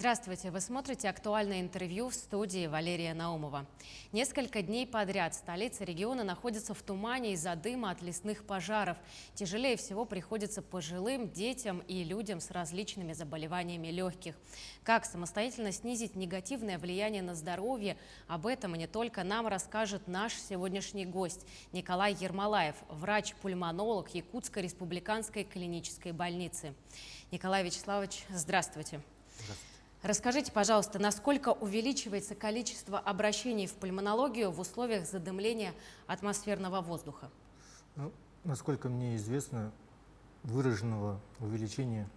Здравствуйте! Вы смотрите актуальное интервью в студии Валерия Наумова. Несколько дней подряд столица региона находится в тумане из-за дыма от лесных пожаров. Тяжелее всего приходится пожилым, детям и людям с различными заболеваниями легких. Как самостоятельно снизить негативное влияние на здоровье? Об этом и не только нам расскажет наш сегодняшний гость Николай Ермолаев, врач-пульмонолог Якутской республиканской клинической больницы. Николай Вячеславович, здравствуйте! Здравствуйте. Расскажите, пожалуйста, насколько увеличивается количество обращений в пульмонологию в условиях задымления атмосферного воздуха? Насколько мне известно, выраженного увеличения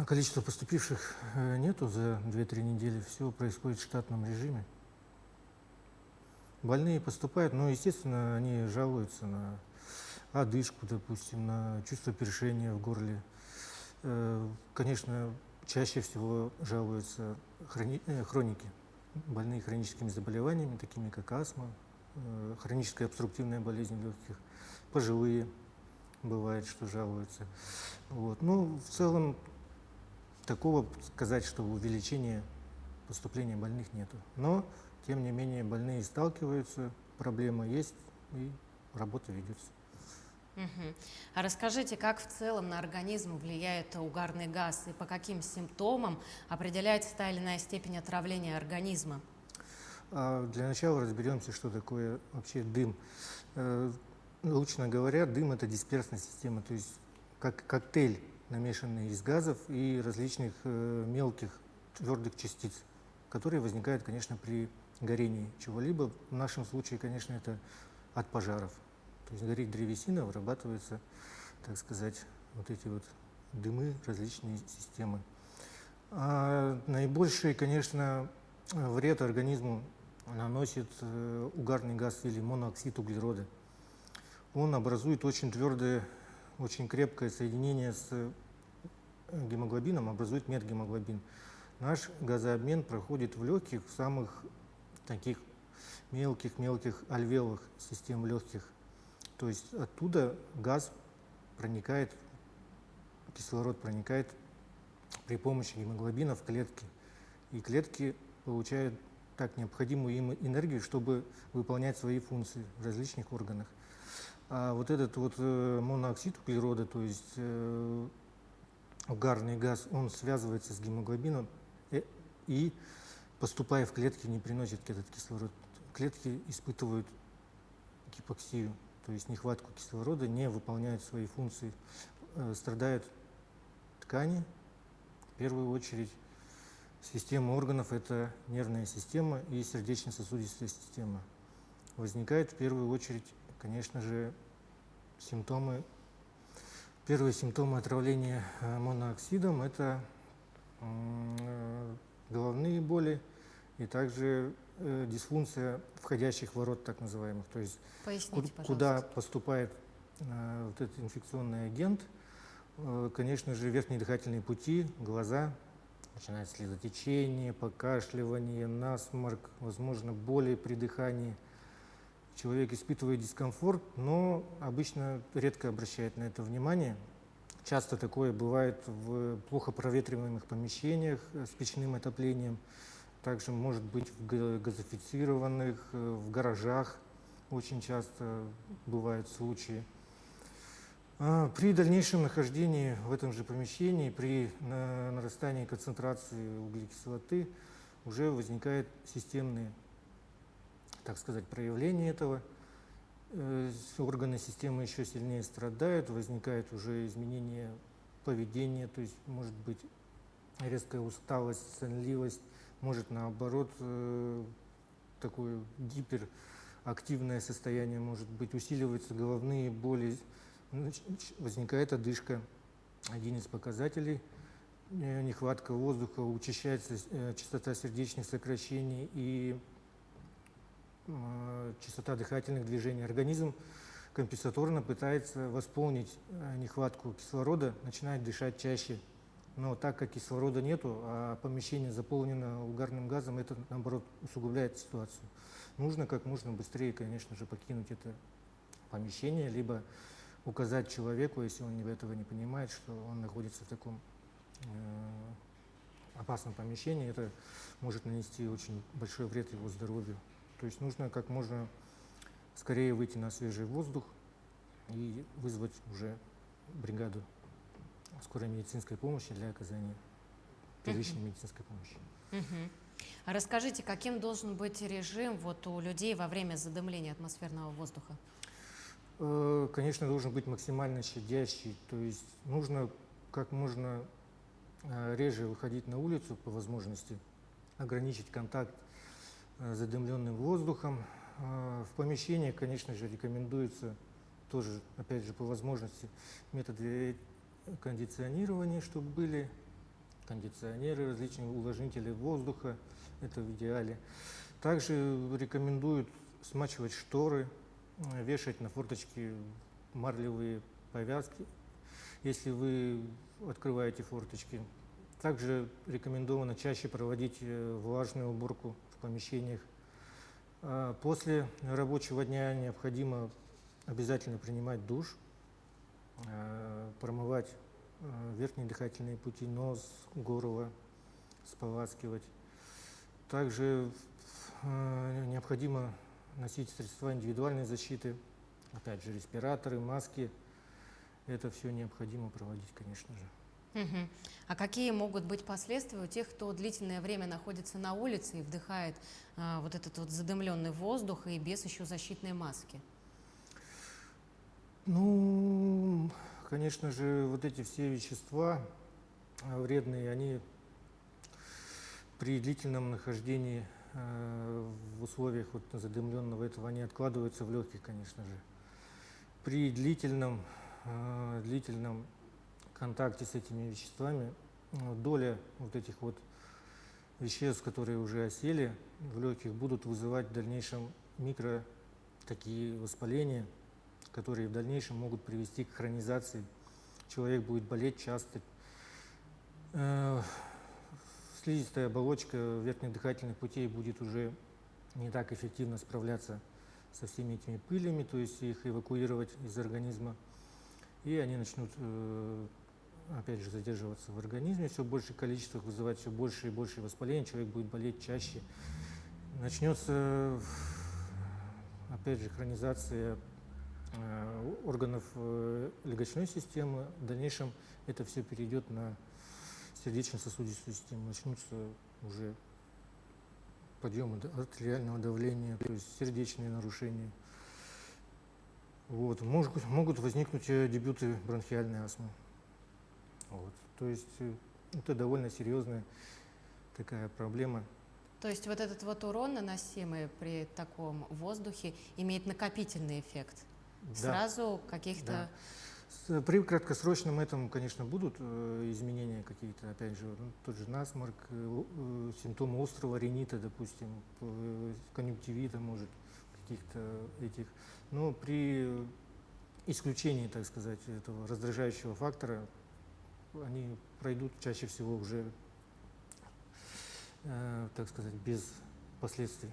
количества поступивших нету за 2-3 недели. Все происходит в штатном режиме. Больные поступают, но, естественно, они жалуются на одышку, допустим, на чувство першения в горле. Конечно, чаще всего жалуются хроники, больные хроническими заболеваниями, такими как астма, хроническая обструктивная болезнь легких, пожилые бывает, что жалуются. Ну, в целом, такого сказать, что увеличения поступления больных нету. Но, тем не менее, больные сталкиваются, проблема есть и работа ведется. А расскажите, как в целом на организм влияет угарный газ и по каким симптомам определяется та или иная степень отравления организма? Для начала разберемся, что такое вообще дым. Научно говоря, дым – это дисперсная система, то есть как коктейль, намешанный из газов и различных мелких твердых частиц, которые возникают, конечно, при горении чего-либо. В нашем случае, конечно, это от пожаров. То есть горит древесина, вырабатываются, так сказать, вот эти вот дымы, различные системы. Наибольший, конечно, вред организму наносит угарный газ или монооксид углерода. Он образует очень твердое, очень крепкое соединение с гемоглобином, образует метгемоглобин. Наш газообмен проходит в легких, в самых таких мелких альвеолах систем легких. То есть оттуда газ проникает, кислород проникает при помощи гемоглобина в клетки. И клетки получают так необходимую им энергию, чтобы выполнять свои функции в различных органах. А вот этот вот монооксид углерода, то есть угарный газ, он связывается с гемоглобином и, поступая в клетки, не приносит этот кислород. Клетки испытывают гипоксию, то есть нехватку кислорода, не выполняют свои функции, страдают ткани, в первую очередь система органов – это нервная система и сердечно-сосудистая система. Возникают в первую очередь, конечно же, первые симптомы отравления монооксидом – это головные боли и также дисфункция входящих ворот, так называемых. То есть Поясните, куда поступает вот этот инфекционный агент, конечно же, верхние дыхательные пути, глаза, начинается слезотечение, покашливание, насморк, возможно, боли при дыхании. Человек испытывает дискомфорт, но обычно редко обращает на это внимание. Часто такое бывает в плохо проветриваемых помещениях с печным отоплением. Также может быть в газифицированных, в гаражах. Очень часто бывают случаи. При дальнейшем нахождении в этом же помещении, при нарастании концентрации углекислоты, уже возникают системные, так сказать, проявления этого. Органы системы еще сильнее страдают, возникает уже изменение поведения, то есть может быть резкая усталость, сонливость, может наоборот такое гиперактивное состояние, может быть, усиливаются головные боли, возникает одышка. Один из показателей – нехватка воздуха, учащается частота сердечных сокращений и частота дыхательных движений. Организм компенсаторно пытается восполнить нехватку кислорода, начинает дышать чаще. Но так как кислорода нету, а помещение заполнено угарным газом, это, наоборот, усугубляет ситуацию. Нужно как можно быстрее, конечно же, покинуть это помещение, либо указать человеку, если он этого не понимает, что он находится в таком опасном помещении, это может нанести очень большой вред его здоровью. То есть нужно как можно скорее выйти на свежий воздух и вызвать уже бригаду скорой медицинской помощи для оказания первичной медицинской помощи. Мгм. А расскажите, каким должен быть режим вот у людей во время задымления атмосферного воздуха? Конечно, должен быть максимально щадящий, то есть нужно как можно реже выходить на улицу по возможности, ограничить контакт с задымленным воздухом. В помещениях, конечно же, рекомендуется тоже, опять же, по возможности методы кондиционирования, чтобы были кондиционеры, различные увлажнители воздуха, это в идеале. Также рекомендуют смачивать шторы, вешать на форточки марлевые повязки, если вы открываете форточки. Также рекомендовано чаще проводить влажную уборку в помещениях. После рабочего дня необходимо обязательно принимать душ, промывать верхние дыхательные пути, нос, горло, споласкивать. Также необходимо носить средства индивидуальной защиты, опять же, респираторы, маски. Это все необходимо проводить, конечно же. Мгм. А какие могут быть последствия у тех, кто длительное время находится на улице и вдыхает вот этот вот задымленный воздух и без еще защитной маски? Ну, конечно же, вот эти все вещества вредные, они при длительном нахождении в условиях вот задымленного этого, они откладываются в легких, конечно же. При длительном контакте с этими веществами доля вот этих вот веществ, которые уже осели в легких, будут вызывать в дальнейшем такие воспаления, которые в дальнейшем могут привести к хронизации. Человек будет болеть часто. Слизистая оболочка верхних дыхательных путей будет уже не так эффективно справляться со всеми этими пылями, то есть их эвакуировать из организма. И они начнут, опять же, задерживаться в организме, все большее количество, вызывать все больше и больше воспаления, человек будет болеть чаще. Начнется, опять же, хронизация органов легочной системы. В дальнейшем это все перейдет на сердечно-сосудистую систему. Начнутся уже подъемы артериального давления, то есть сердечные нарушения. Вот. Могут возникнуть дебюты бронхиальной астмы. Вот. То есть это довольно серьезная такая проблема. То есть вот этот вот урон, наносимый при таком воздухе, имеет накопительный эффект? Да, Сразу каких-то... да. При краткосрочном этом, конечно, будут изменения какие-то, опять же, тот же насморк, симптомы острого ринита, допустим, конъюнктивита, может, каких-то этих. Но при исключении, так сказать, этого раздражающего фактора, они пройдут чаще всего уже, так сказать, без последствий.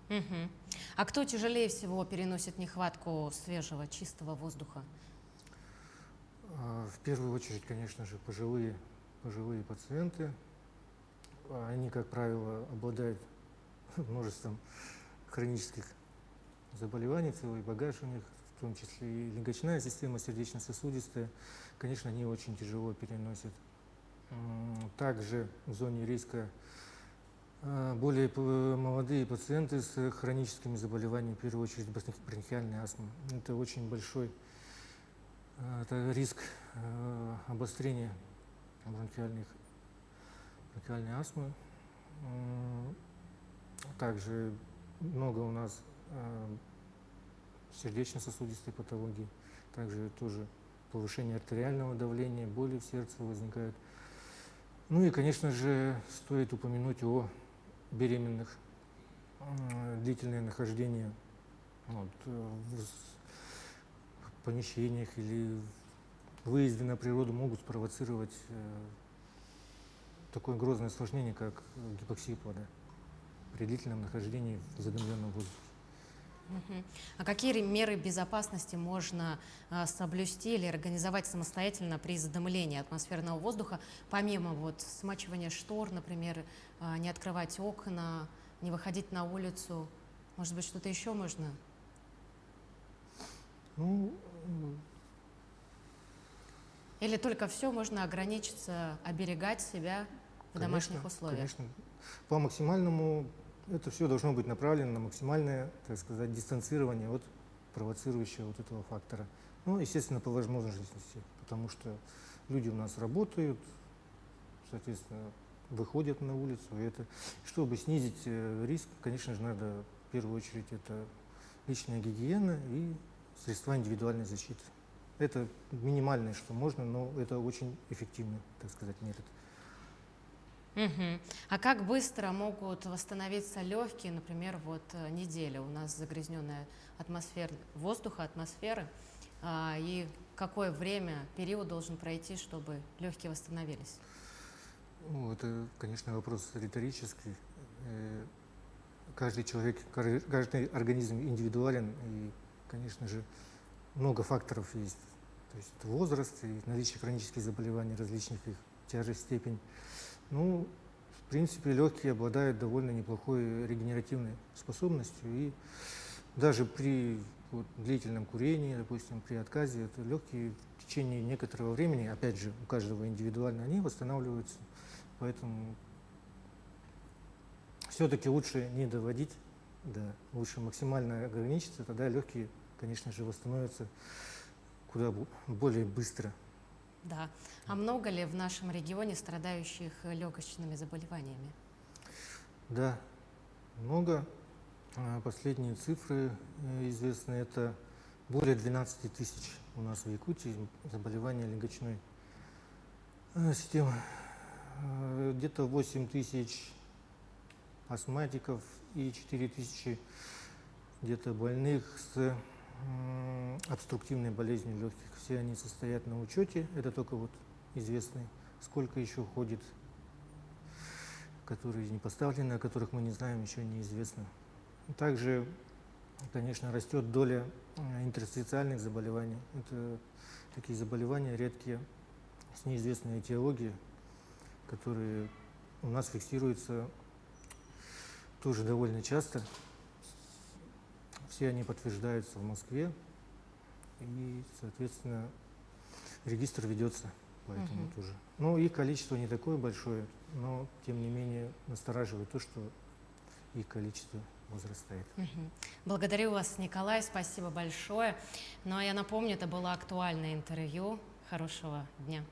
Мгм. А кто тяжелее всего переносит нехватку свежего, чистого воздуха? В первую очередь, конечно же, пожилые пациенты. Они, как правило, обладают множеством хронических заболеваний, целый багаж у них, в том числе и легочная система, сердечно-сосудистая. Конечно, они очень тяжело переносят. Также в зоне риска более молодые пациенты с хроническими заболеваниями, в первую очередь бронхиальной астмы. Это очень большой риск обострения бронхиальной астмы. Также много у нас сердечно-сосудистой патологии, также тоже повышение артериального давления, боли в сердце возникают. Ну и, конечно же, стоит упомянуть о беременных. Длительное нахождение в помещениях или выезды на природу могут спровоцировать такое грозное осложнение, как гипоксия плода при длительном нахождении в задымленном воздухе. Мгм. А какие меры безопасности можно соблюсти или организовать самостоятельно при задымлении атмосферного воздуха, помимо вот смачивания штор, например, не открывать окна, не выходить на улицу? Может быть, что-то еще можно? Ну, Или только все можно ограничиться, оберегать себя в домашних условиях? конечно, по максимальному это все должно быть направлено на максимальное, так сказать, дистанцирование от провоцирующего вот этого фактора. Ну, естественно, по возможности, потому что люди у нас работают, соответственно, выходят на улицу. И это, чтобы снизить риск, конечно же, надо в первую очередь это личная гигиена и средства индивидуальной защиты. Это минимальное, что можно, но это очень эффективный, так сказать, метод. Мгм. А как быстро могут восстановиться легкие, например, вот неделя у нас загрязненная воздуха, атмосферы, и какое время, период должен пройти, чтобы легкие восстановились? Ну, это, конечно, вопрос риторический. Э, Каждый человек, каждый организм индивидуален, и, конечно же, много факторов есть. То есть это возраст и наличие хронических заболеваний, различных их тяжесть, степень. Ну, в принципе, легкие обладают довольно неплохой регенеративной способностью, и даже при вот, длительном курении, допустим, при отказе, это легкие в течение некоторого времени, опять же, у каждого индивидуально, они восстанавливаются. Поэтому все-таки лучше не доводить, да, лучше максимально ограничиться, тогда легкие, конечно же, восстановятся куда более быстро. Да. А много ли в нашем регионе страдающих легочными заболеваниями? Да, много. Последние цифры известны, это более 12 тысяч у нас в Якутии заболевания легочной системы. Где-то 8 тысяч астматиков и 4 тысячи где-то больных с обструктивной болезнью легких. Все они состоят на учете, это только вот известно, сколько еще ходит, которые не поставлены, о которых мы не знаем, еще неизвестно. Также, конечно, растет доля интерстициальных заболеваний. Это такие заболевания редкие, с неизвестной этиологией, которые у нас фиксируются тоже довольно часто. Все они подтверждаются в Москве, и, соответственно, регистр ведется по этому тоже. Ну, их количество не такое большое, но, тем не менее, настораживает то, что их количество возрастает. Мгм. Благодарю вас, Николай, спасибо большое. Ну а я напомню, это было актуальное интервью. Хорошего дня.